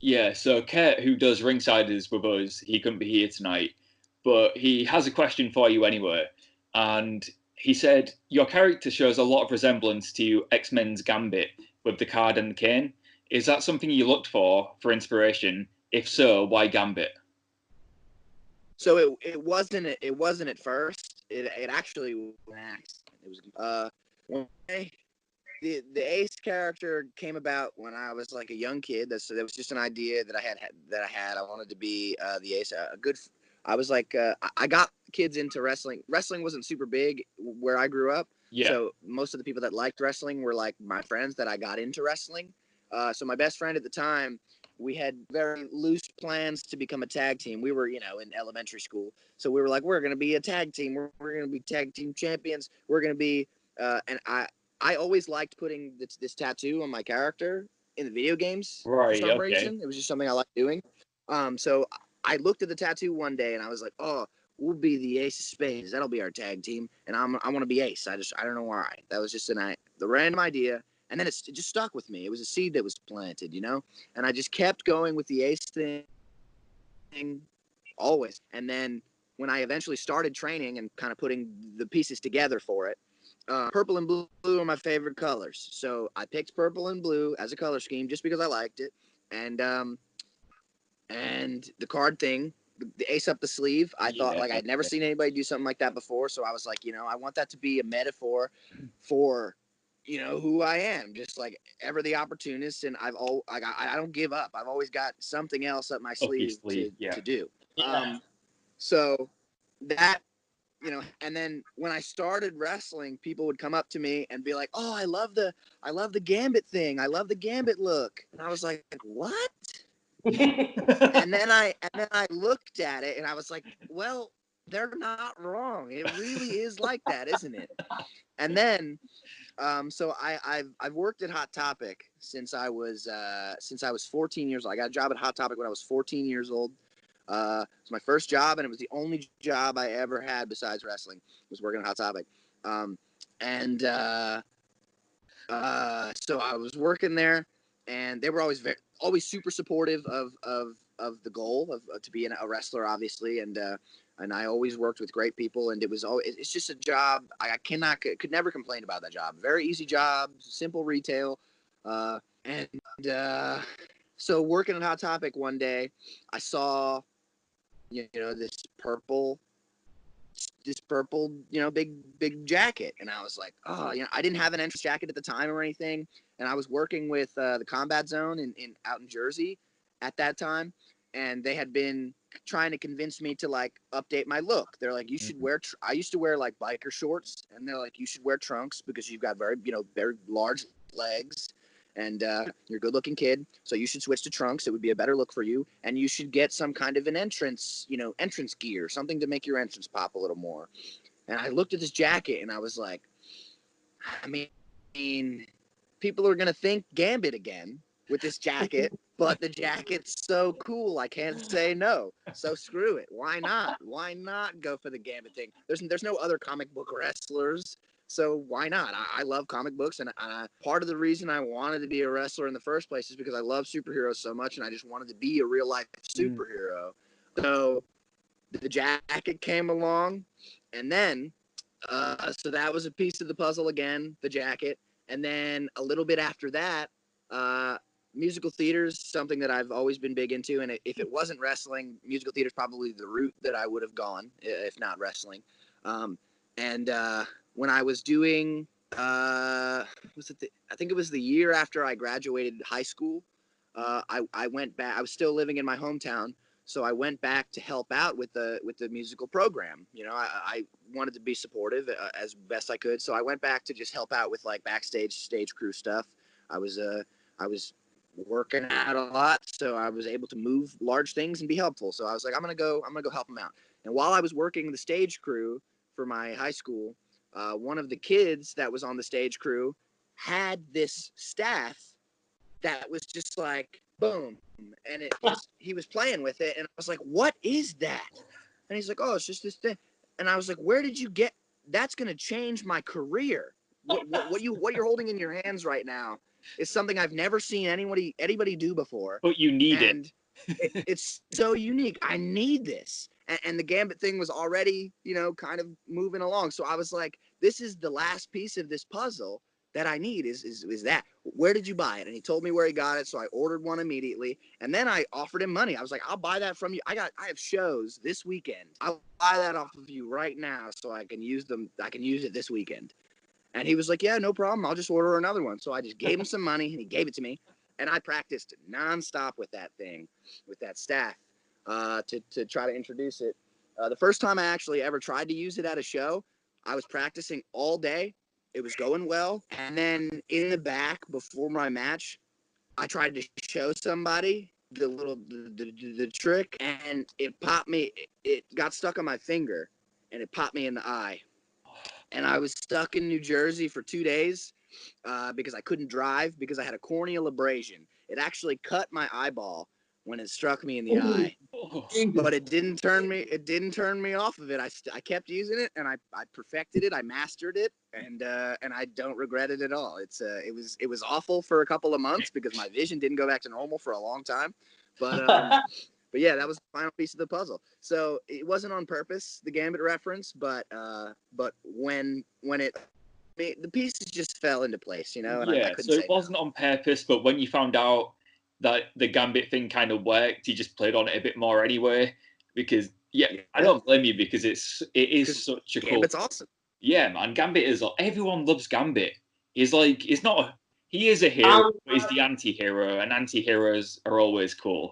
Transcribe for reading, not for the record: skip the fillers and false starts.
Yeah, so Kurt, who does Ringsiders with us, he couldn't be here tonight, but he has a question for you anyway. And he said, your character shows a lot of resemblance to X-Men's Gambit with the card and the cane. Is that something you looked for inspiration? If so, why Gambit? So it wasn't at first. It actually was an accident. It was when the Ace character came about when I was like a young kid. That was just an idea that I had. I wanted to be the Ace. A good. I was like I got kids into wrestling. Wrestling wasn't super big where I grew up. Yeah. So most of the people that liked wrestling were like my friends that I got into wrestling. So my best friend at the time, we had very loose plans to become a tag team. We were, in elementary school. So we were like, we're going to be a tag team. We're going to be tag team champions. We're going to be, and I always liked putting this tattoo on my character in the video games for Right, some okay. reason. It was just something I liked doing. So I looked at the tattoo one day and I was like, oh, we'll be the Ace of Spades. That'll be our tag team. And I want to be Ace. I don't know why. That was just the random idea. And then it just stuck with me. It was a seed that was planted, and I just kept going with the Ace thing always. And then when I eventually started training and kind of putting the pieces together for it, purple and blue are my favorite colors. So I picked purple and blue as a color scheme just because I liked it. And the card thing, the ace up the sleeve, I thought like I'd never seen anybody do something like that before. So I was like, I want that to be a metaphor for, who I am. Just like ever the opportunist, and I don't give up. I've always got something else up my sleeve to do. Yeah. So that, and then when I started wrestling, people would come up to me and be like, "Oh, I love the Gambit thing. I love the Gambit look." And I was like, "What?" and then I looked at it and I was like, "Well, they're not wrong. It really is like that, isn't it?" And then, so I've worked at Hot Topic since I was 14 years old. I got a job at Hot Topic when I was 14 years old. It was my first job, and it was the only job I ever had besides wrestling. Was working at Hot Topic, and so I was working there, and they were always super supportive of the goal of to be a wrestler, obviously, and I always worked with great people, and it's just a job could never complain about that job. Very easy job, simple retail, and so working at Hot Topic one day, I saw this purple big jacket, and I was like, oh, I didn't have an entrance jacket at the time or anything, and I was working with the Combat Zone in out in Jersey at that time, and they had been trying to convince me to like update my look. They're like, you should wear I used to wear like biker shorts, and they're like, you should wear trunks because you've got very large legs, and you're a good looking kid, so you should switch to trunks. It would be a better look for you, and you should get some kind of an entrance gear, something to make your entrance pop a little more. And I looked at this jacket and I was like, I mean, people are gonna think Gambit again with this jacket, but the jacket's so cool, I can't say no. So screw it. Why not? Why not go for the Gambit thing? There's no other comic book wrestlers, so why not? I love comic books, and part of the reason I wanted to be a wrestler in the first place is because I love superheroes so much, and I just wanted to be a real life superhero. So the jacket came along, and then so that was a piece of the puzzle again, the jacket. And then a little bit after that, musical theater is something that I've always been big into. And if it wasn't wrestling, musical theater is probably the route that I would have gone, if not wrestling. And when I was doing, I think it was the year after I graduated high school, I went back. I was still living in my hometown, so I went back to help out with the musical program. I wanted to be supportive as best I could, so I went back to just help out with like backstage stage crew stuff. I was working out a lot, so I was able to move large things and be helpful. So I was like, I'm gonna go help them out. And while I was working the stage crew for my high school, one of the kids that was on the stage crew had this staff that was just like boom, and he was playing with it, and I was like, what is that? And he's like, oh, it's just this thing. And I was like, where did you get that's gonna change my career? What you're holding in your hands right now is something I've never seen anybody do before. But you need and it's so unique. I need this. And the Gambit thing was already, kind of moving along. So I was like, this is the last piece of this puzzle that I need is that. Where did you buy it? And he told me where he got it. So I ordered one immediately. And then I offered him money. I was like, I'll buy that from you. I have shows this weekend. I'll buy that off of you right now so I can use them. I can use it this weekend. And he was like, yeah, no problem. I'll just order another one. So I just gave him some money and he gave it to me. And I practiced nonstop with that thing, with that staff, to try to introduce it. The first time I actually ever tried to use it at a show, I was practicing all day. It was going well. And then in the back before my match, I tried to show somebody the trick, and it popped me. It got stuck on my finger, and it popped me in the eye. And I was stuck in New Jersey for 2 days because I couldn't drive because I had a corneal abrasion. It actually cut my eyeball when it struck me in the eye, but it didn't turn me. It didn't turn me off of it. I kept using it, and I perfected it. I mastered it, and I don't regret it at all. It was awful for a couple of months because my vision didn't go back to normal for a long time, but yeah, that was the final piece of the puzzle. So it wasn't on purpose, the Gambit reference, but when the pieces just fell into place, and I couldn't so it wasn't on purpose, but when you found out that the Gambit thing kind of worked, you just played on it a bit more anyway. Because I don't blame you because it is such a cool. Gambit's awesome. Yeah, man, Gambit is. Everyone loves Gambit. He is a hero, but he's the anti-hero, and anti-heroes are always cool.